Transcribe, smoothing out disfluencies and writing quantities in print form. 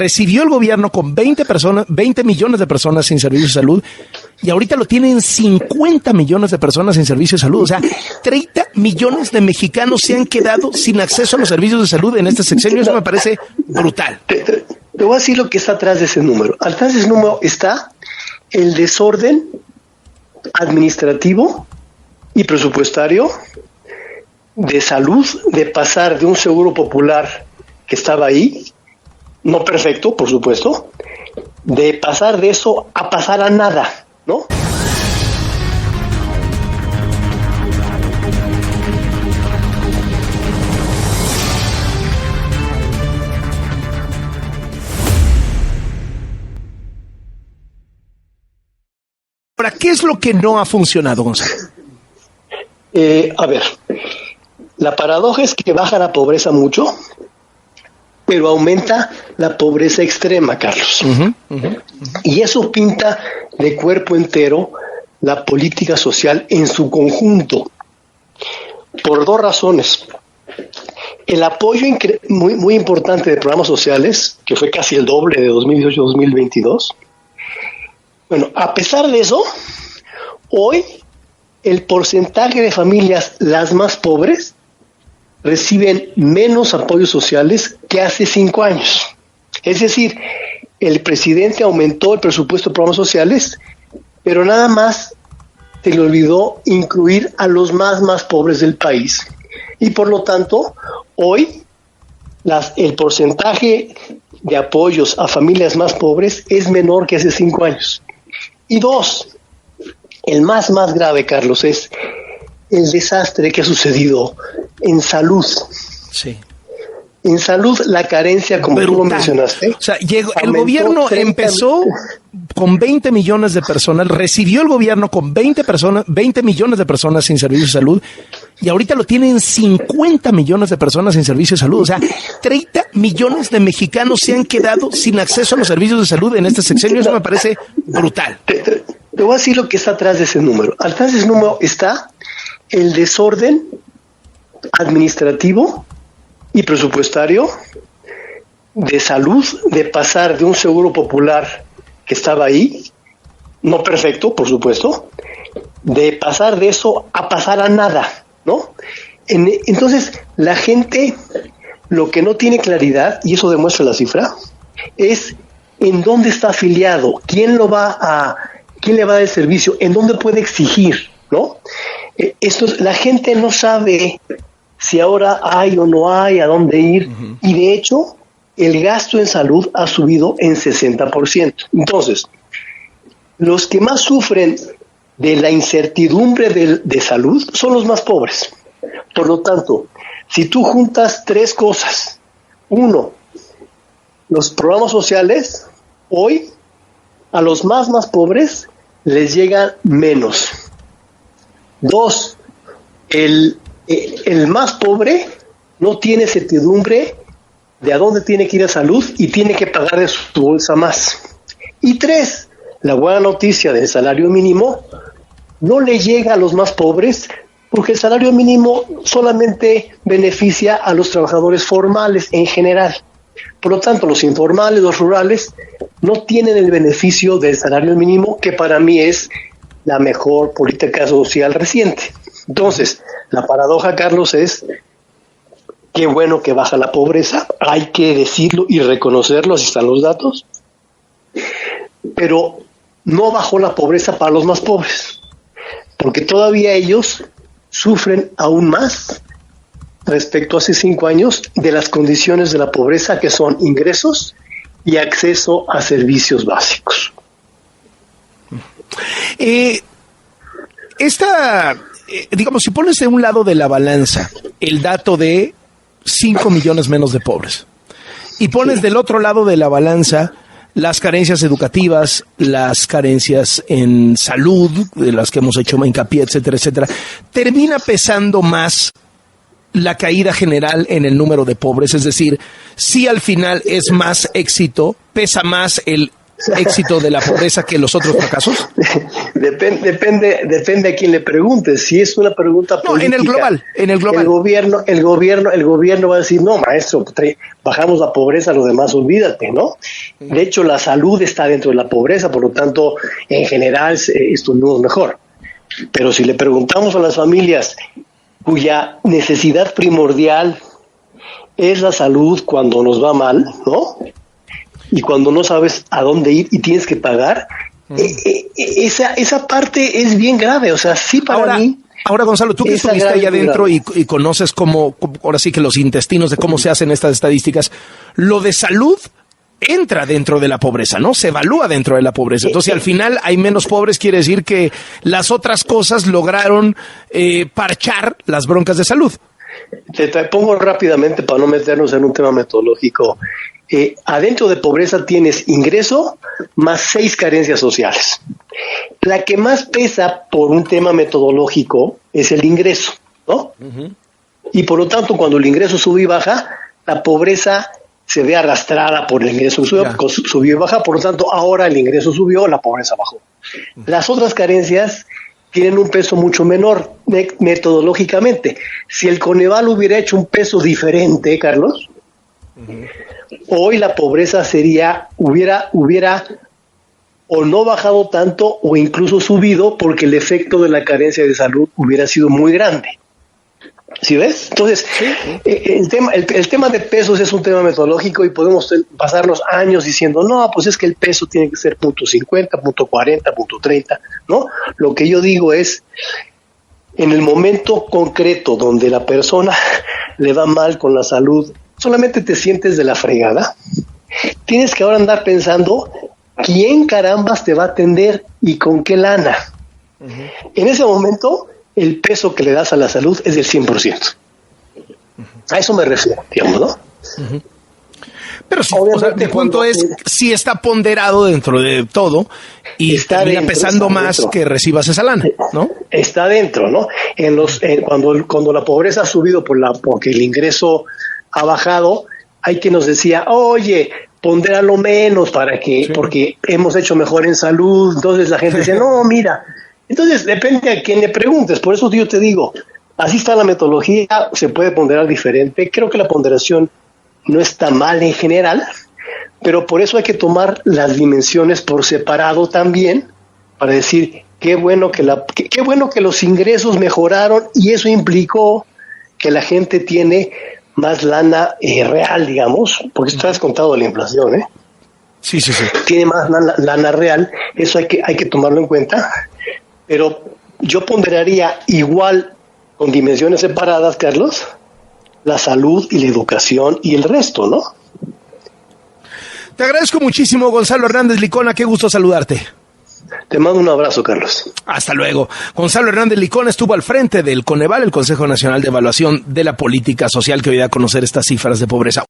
recibió el gobierno con 20 millones de personas sin servicio de salud, y ahorita lo tienen 50 millones de personas sin servicio de salud. O sea, 30 millones de mexicanos se han quedado sin acceso a los servicios de salud en este sexenio. Eso me parece brutal. Te voy a decir lo que está atrás de ese número. Atrás de ese número está el desorden administrativo y presupuestario de salud, de pasar de un seguro popular que estaba ahí, no perfecto, por supuesto, de pasar de eso a pasar a nada, ¿no? ¿Para qué es lo que no ha funcionado, Gonzalo? A ver, la paradoja es que baja la pobreza mucho, pero aumenta la pobreza extrema, Carlos. Y eso pinta de cuerpo entero la política social en su conjunto, por dos razones. El apoyo muy importante de programas sociales, que fue casi el doble de 2018-2022. Bueno, a pesar de eso, hoy el porcentaje de familias las más pobres reciben menos apoyos sociales que hace 5 años. Es decir, el presidente aumentó el presupuesto de programas sociales, pero nada más se le olvidó incluir a los más pobres del país. Y por lo tanto, hoy el porcentaje de apoyos a familias más pobres es menor que hace 5 años. Y dos, el más grave, Carlos, es el desastre que ha sucedido en salud. Sí. En salud, la carencia, como brutal. Tú lo mencionaste. O sea, el gobierno empezó con 20 millones de personas, recibió el gobierno con 20 millones de personas sin servicio de salud, y ahorita lo tienen 50 millones de personas sin servicio de salud. O sea, 30 millones de mexicanos se han quedado sin acceso a los servicios de salud en este sexenio. Eso me parece brutal. Te voy a decir lo que está atrás de ese número. Atrás de ese número está el desorden administrativo y presupuestario de salud, de pasar de un seguro popular que estaba ahí, no perfecto, por supuesto, de pasar de eso a pasar a nada, ¿no? Entonces, la gente lo que no tiene claridad, y eso demuestra la cifra, es en dónde está afiliado, quién le va a dar el servicio, en dónde puede exigir, ¿no? La gente no sabe si ahora hay o no hay, a dónde ir, y de hecho, el gasto en salud ha subido en 60%. Entonces, los que más sufren de la incertidumbre de salud son los más pobres. Por lo tanto, si tú juntas 3 cosas, 1, los programas sociales, hoy a los más pobres les llegan menos. 2, el más pobre no tiene certidumbre de a dónde tiene que ir a salud y tiene que pagar de su bolsa más. Y 3, la buena noticia del salario mínimo no le llega a los más pobres porque el salario mínimo solamente beneficia a los trabajadores formales en general. Por lo tanto, los informales, los rurales, no tienen el beneficio del salario mínimo, que para mí es la mejor política social reciente. Entonces, la paradoja, Carlos, es qué bueno que baja la pobreza, hay que decirlo y reconocerlo, así están los datos, pero no bajó la pobreza para los más pobres, porque todavía ellos sufren aún más respecto a hace 5 años de las condiciones de la pobreza, que son ingresos y acceso a servicios básicos. Digamos, si pones de un lado de la balanza el dato de 5 millones menos de pobres y pones del otro lado de la balanza las carencias educativas, las carencias en salud, de las que hemos hecho hincapié, etcétera, etcétera, termina pesando más la caída general en el número de pobres. Es decir, si al final es más éxito, pesa más el éxito de la pobreza que los otros fracasos? Depende a quién le preguntes. Si es una pregunta política, en el global. El gobierno va a decir, no, maestro, bajamos la pobreza, lo demás olvídate, ¿no? De hecho, la salud está dentro de la pobreza, por lo tanto, en general, estuvimos mejor. Pero si le preguntamos a las familias cuya necesidad primordial es la salud cuando nos va mal, ¿no? Y cuando no sabes a dónde ir y tienes que pagar, esa parte es bien grave. O sea, sí, para mí. Ahora, Gonzalo, tú que estuviste ahí adentro y conoces cómo, ahora sí que los intestinos de cómo se hacen estas estadísticas, lo de salud entra dentro de la pobreza, ¿no? Se evalúa dentro de la pobreza. Entonces, si al final hay menos pobres, quiere decir que las otras cosas lograron parchar las broncas de salud. Te pongo rápidamente para no meternos en un tema metodológico. Adentro de pobreza tienes ingreso más 6 carencias sociales. La que más pesa por un tema metodológico es el ingreso, ¿no? Uh-huh. Y por lo tanto, cuando el ingreso sube y baja, la pobreza se ve arrastrada por el ingreso que subió y baja. Por lo tanto, ahora el ingreso subió, la pobreza bajó. Las otras carencias tienen un peso mucho menor metodológicamente. Si el Coneval hubiera hecho un peso diferente, Carlos, hoy la pobreza hubiera o no bajado tanto o incluso subido, porque el efecto de la carencia de salud hubiera sido muy grande. ¿Sí ves? Entonces, el tema de pesos es un tema metodológico y podemos pasarnos años diciendo, no, pues es que el peso tiene que ser .50, .40, .30, ¿no? Lo que yo digo es, en el momento concreto donde la persona le va mal con la salud, solamente te sientes de la fregada, tienes que ahora andar pensando quién carambas te va a atender y con qué lana. Uh-huh. En ese momento, el peso que le das a la salud es del 100%. A eso me refiero, digamos, ¿no? Uh-huh. Pero sí, o sea, el punto es, si está ponderado dentro de todo y termina pesando más que recibas esa lana, ¿no? Está dentro, ¿no? Cuando la pobreza ha subido porque el ingreso ha bajado, hay quien nos decía, oye, pondéralo menos porque hemos hecho mejor en salud. Entonces la gente dice, no, mira. Entonces depende a quién le preguntes. Por eso yo te digo, así está la metodología, se puede ponderar diferente. Creo que la ponderación no está mal en general, pero por eso hay que tomar las dimensiones por separado también, para decir qué bueno que los ingresos mejoraron y eso implicó que la gente tiene más lana real, digamos, porque está descontado de la inflación, ¿eh? Sí. Tiene más lana real, eso hay que tomarlo en cuenta, pero yo ponderaría igual, con dimensiones separadas, Carlos, la salud y la educación y el resto, ¿no? Te agradezco muchísimo, Gonzalo Hernández Licona, qué gusto saludarte. Te mando un abrazo, Carlos. Hasta luego. Gonzalo Hernández Licona estuvo al frente del Coneval, el Consejo Nacional de Evaluación de la Política Social, que hoy da a conocer estas cifras de pobreza.